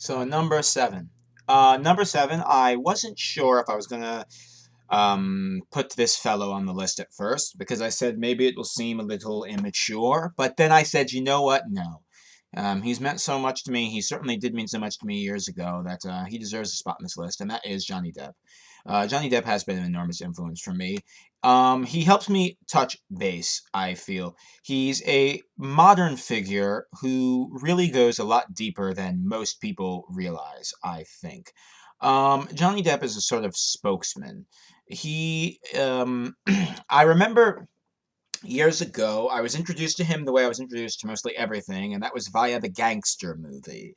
So number seven. Number seven, I wasn't sure if I was gonna put this fellow on the list at first because I said maybe it will seem a little immature, but then I said, you know what? No. He's meant so much to me. He certainly did mean so much to me years ago that he deserves a spot on this list, and that is Johnny Depp. Johnny Depp has been an enormous influence for me. He helps me touch base, I feel. He's a modern figure who really goes a lot deeper than most people realize, I think. Johnny Depp is a sort of spokesman. I remember years ago, I was introduced to him the way I was introduced to mostly everything, and that was via the gangster movie.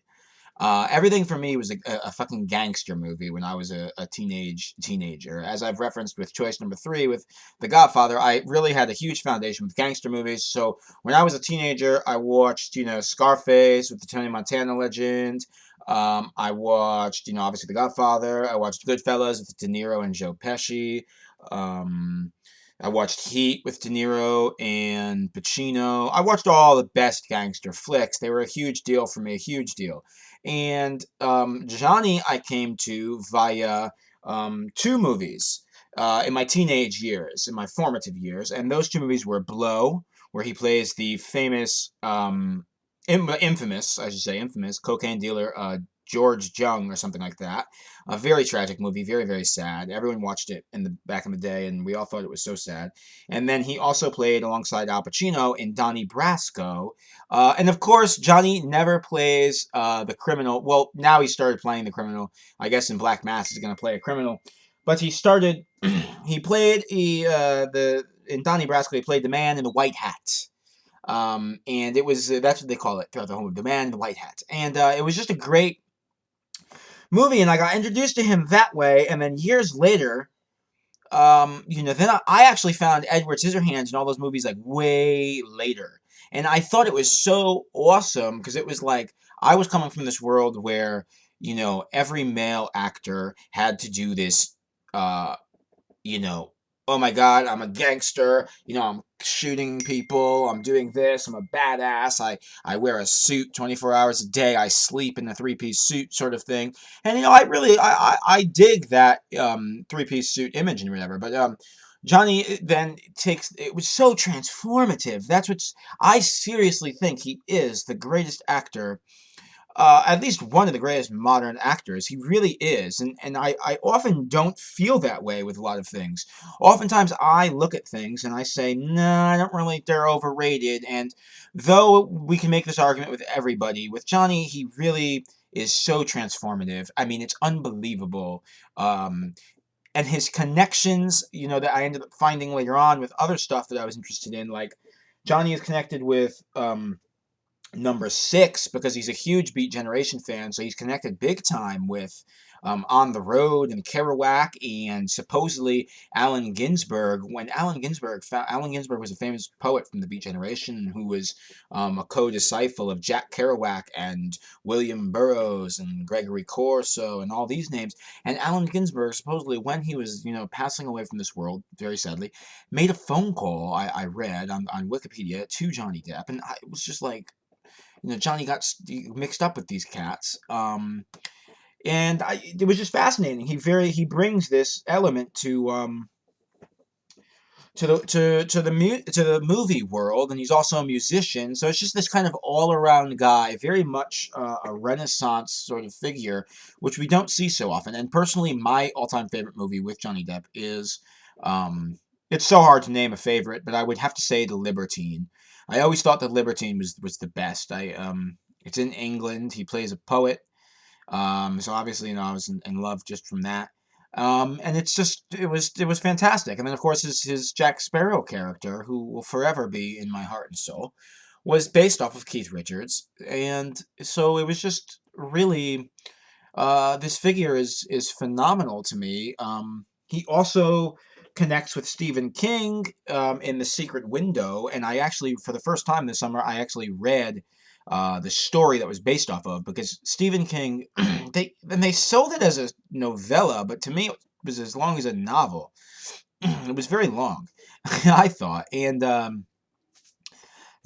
Everything for me was a fucking gangster movie when I was a teenager. As I've referenced with choice number three with The Godfather, I really had a huge foundation with gangster movies. So when I was a teenager, I watched, Scarface with the Tony Montana legend. I watched, obviously The Godfather. I watched Goodfellas with De Niro and Joe Pesci. Um, I watched Heat with De Niro and Pacino. I watched all the best gangster flicks. They were a huge deal for me, a huge deal. And Johnny, I came to via two movies in my teenage years, in my formative years. And those two movies were Blow, where he plays the famous, infamous, I should say, infamous cocaine dealer George Jung or something like that. A very tragic movie, very, very sad. Everyone watched it in the back in the day, and we all thought it was so sad. And then he also played alongside Al Pacino in Donnie Brasco. And of course, Johnny never plays the criminal. Well, now he started playing the criminal. I guess in Black Mass he's going to play a criminal. But he started, he played in Donnie Brasco, he played the man in the white hat. And it was, that's what they call it throughout the whole movie, the man in the white hat. And it was just a great movie, and I got introduced to him that way, and then years later, then I actually found Edward Scissorhands and all those movies like way later. And I thought it was so awesome because it was like I was coming from this world where, every male actor had to do this, you know, oh my God, I'm a gangster, I'm shooting people, I'm doing this, I'm a badass, I wear a suit 24 hours a day, I sleep in a three-piece suit sort of thing. And, I dig that three-piece suit image and whatever, but Johnny then it was so transformative. I seriously think he is the greatest actor, at least one of the greatest modern actors. He really is. And I often don't feel that way with a lot of things. Oftentimes I look at things and I say, nah, I don't really, they're overrated. And though we can make this argument with everybody, with Johnny, he really is so transformative. I mean, it's unbelievable. And his connections, that I ended up finding later on with other stuff that I was interested in, like Johnny is connected with, number six because he's a huge Beat Generation fan, so he's connected big time with On the Road and Kerouac and supposedly Allen Ginsberg. When Allen Ginsberg was a famous poet from the Beat Generation who was a co-disciple of Jack Kerouac and William Burroughs and Gregory Corso and all these names. And Allen Ginsberg supposedly, when he was passing away from this world, very sadly, made a phone call. I read on Wikipedia to Johnny Depp, and it was just like, Johnny got mixed up with these cats, and it was just fascinating. He brings this element to the movie world, and he's also a musician. So it's just this kind of all around guy, very much a Renaissance sort of figure, which we don't see so often. And personally, my all time favorite movie with Johnny Depp is it's so hard to name a favorite, but I would have to say The Libertine. I always thought The Libertine was the best. It's in England. He plays a poet. So obviously, I was in love just from that. And it was fantastic. And then of course his Jack Sparrow character, who will forever be in my heart and soul, was based off of Keith Richards. And so it was just really this figure is phenomenal to me. He also connects with Stephen King in The Secret Window, and I actually, for the first time this summer, I actually read the story that was based off of, because Stephen King, they sold it as a novella, but to me it was as long as a novel. It was very long, I thought, and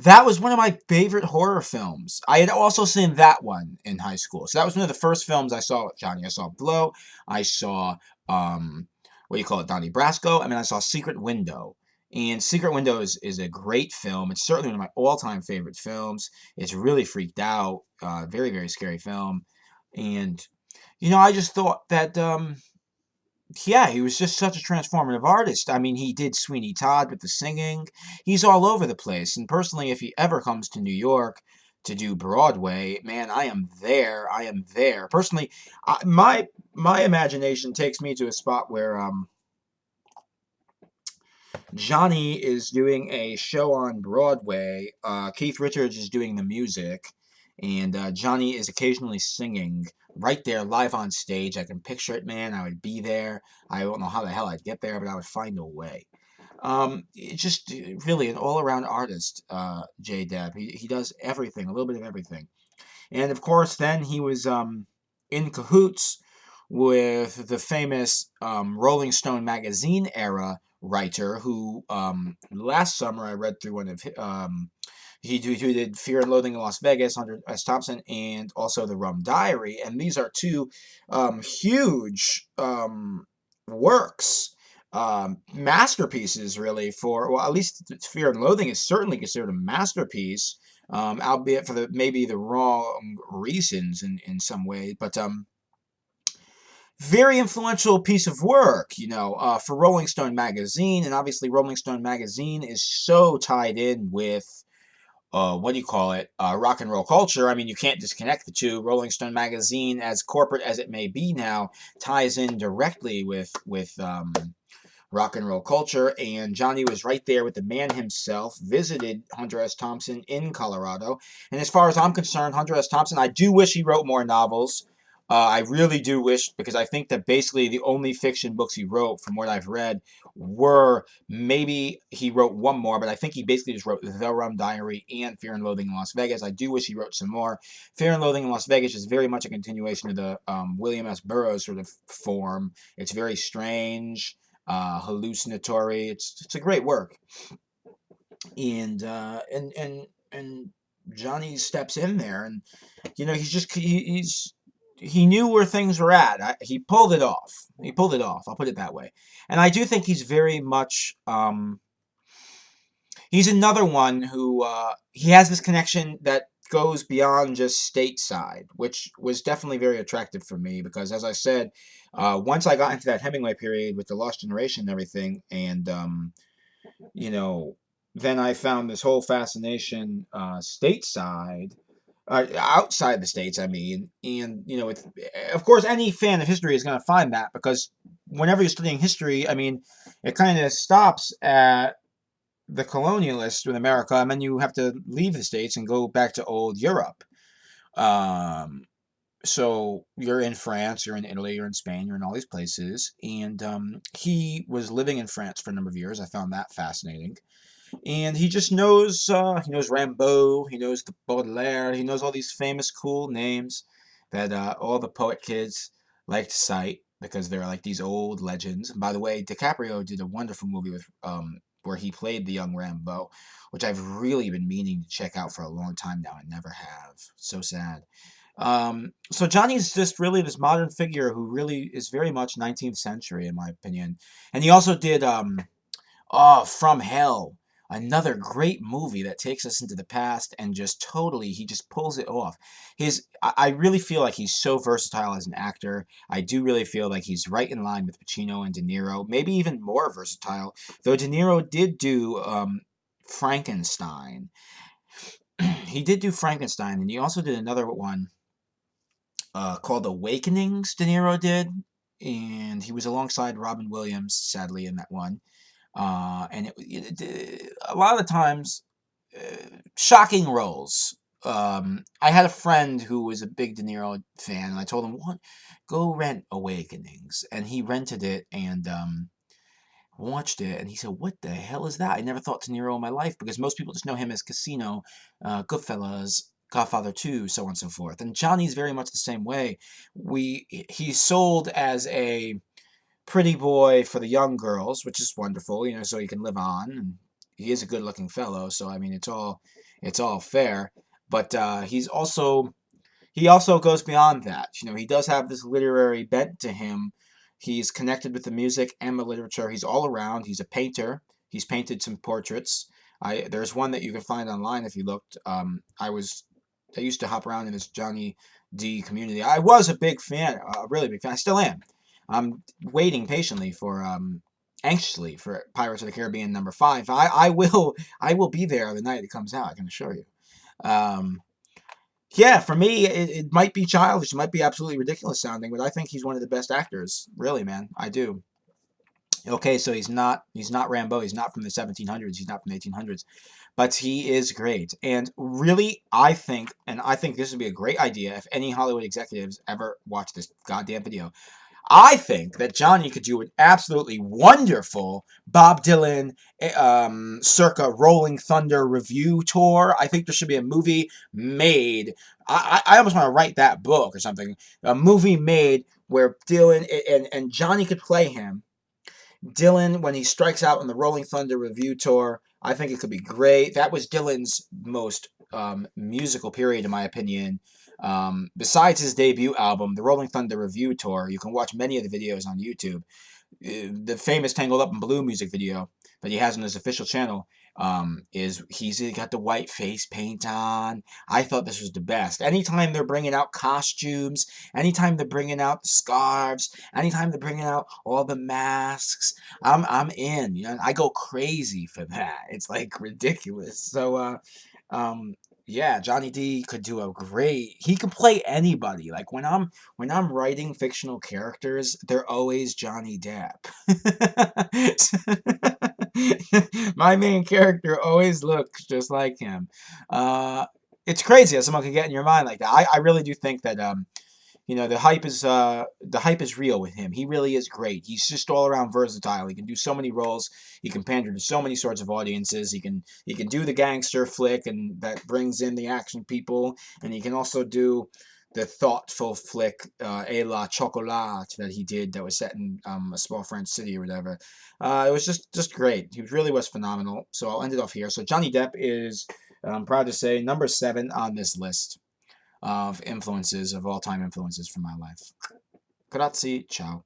That was one of my favorite horror films. I had also seen that one in high school. So that was one of the first films I saw with Johnny. I saw Blow. I saw, um, what do you call it, Donnie Brasco. I mean, I saw Secret Window. And Secret Window is a great film. It's certainly one of my all-time favorite films. It's really freaked out. Very, very scary film. And, I just thought that, yeah, he was just such a transformative artist. I mean, he did Sweeney Todd with the singing. He's all over the place. And personally, if he ever comes to New York to do Broadway, man, I am there. I am there. Personally, my imagination takes me to a spot where Johnny is doing a show on Broadway. Keith Richards is doing the music, and Johnny is occasionally singing right there live on stage. I can picture it, man. I would be there. I don't know how the hell I'd get there, but I would find a way. It's just really an all-around artist, J. Depp. He does everything, a little bit of everything. And of course, then he was in cahoots with the famous Rolling Stone magazine era writer who last summer I read through one of who did Fear and Loathing in Las Vegas, Hunter S. Thompson, and also The Rum Diary. And these are two huge works, masterpieces, really, well, at least Fear and Loathing is certainly considered a masterpiece, albeit for maybe the wrong reasons in some way. But very influential piece of work, for Rolling Stone magazine, and obviously Rolling Stone magazine is so tied in with what do you call it? Rock and roll culture. I mean, you can't disconnect the two. Rolling Stone magazine, as corporate as it may be now, ties in directly with rock and roll culture, and Johnny was right there with the man himself, visited Hunter S. Thompson in Colorado. And as far as I'm concerned, Hunter S. Thompson, I do wish he wrote more novels. I really do wish, because I think that basically the only fiction books he wrote, from what I've read, were, maybe he wrote one more, but I think he basically just wrote The Rum Diary and Fear and Loathing in Las Vegas. I do wish he wrote some more. Fear and Loathing in Las Vegas is very much a continuation of the William S. Burroughs sort of form. It's very strange, hallucinatory. It's a great work, and Johnny steps in there, and he knew where things were at. He pulled it off. He pulled it off. I'll put it that way. And I do think he's very much. He's another one who he has this connection that goes beyond just stateside, which was definitely very attractive for me because, as I said, once I got into that Hemingway period with the Lost Generation and everything, and you know, then I found this whole fascination stateside, outside the states. I mean, and of course, any fan of history is going to find that because whenever you're studying history, I mean, it kind of stops at the colonialists with America, and then you have to leave the States and go back to old Europe. Um, so you're in France, you're in Italy, you're in Spain, you're in all these places. And he was living in France for a number of years. I found that fascinating. And he knows Rimbaud, he knows the Baudelaire, he knows all these famous cool names that all the poet kids like to cite because they're like these old legends. And by the way, DiCaprio did a wonderful movie with where he played the young Rimbaud, which I've really been meaning to check out for a long time now. I never have. So sad. So Johnny's just really this modern figure who really is very much 19th century, in my opinion. And he also did Oh, From Hell. Another great movie that takes us into the past and just totally, he just pulls it off. I really feel like he's so versatile as an actor. I do really feel like he's right in line with Pacino and De Niro, maybe even more versatile. Though De Niro did do Frankenstein. He did do Frankenstein, and he also did another one called Awakenings, De Niro did. And he was alongside Robin Williams, sadly, in that one. And a lot of the times, shocking roles. I had a friend who was a big De Niro fan, and I told him, "What? Go rent Awakenings," and he rented it and watched it, and he said, "What the hell is that?" I never thought De Niro in my life because most people just know him as Casino, Goodfellas, Godfather 2, so on and so forth. And Johnny's very much the same way. He's sold as a pretty boy for the young girls, which is wonderful, so he can live on. And he is a good-looking fellow, so I mean, it's all fair. But he also goes beyond that. He does have this literary bent to him. He's connected with the music and the literature. He's all around. He's a painter. He's painted some portraits. There's one that you can find online if you looked. I used to hop around in this Johnny D community. I was a big fan, a really big fan. I still am. I'm waiting patiently anxiously for Pirates of the Caribbean #5. I will be there the night it comes out. I can assure you. Um, yeah, for me, it might be childish, it might be absolutely ridiculous sounding, but I think he's one of the best actors. Really, man, I do. Okay, so he's not Rambo. He's not from the 1700s. He's not from the 1800s, but he is great. And really, I think this would be a great idea if any Hollywood executives ever watch this goddamn video. I think that Johnny could do an absolutely wonderful Bob Dylan circa Rolling Thunder review tour. I think there should be a movie made. I almost want to write that book or something. A movie made where Dylan and Johnny could play him. Dylan, when he strikes out on the Rolling Thunder review tour, I think it could be great. That was Dylan's most musical period, in my opinion. Besides his debut album, the Rolling Thunder review tour, you can watch many of the videos on YouTube. The famous Tangled Up in Blue music video that he has on his official channel is he's got the white face paint on. I thought this was the best. Anytime they're bringing out costumes, anytime they're bringing out the scarves, anytime they're bringing out all the masks, I'm in. I go crazy for that. It's like ridiculous. So um, yeah, Johnny D could do a great. He could play anybody. Like when I'm writing fictional characters, they're always Johnny Depp. My main character always looks just like him. Uh, it's crazy how someone can get in your mind like that. I really do think that the hype is real with him. He really is great. He's just all around versatile. He can do so many roles. He can pander to so many sorts of audiences. He can do the gangster flick and that brings in the action people, and he can also do the thoughtful flick, Et la Chocolat, that he did that was set in a small French city or whatever. It was just great. He really was phenomenal. So I'll end it off here. So Johnny Depp is, I'm proud to say, number 7 on this list of all time influences for my life. Grazie, ciao.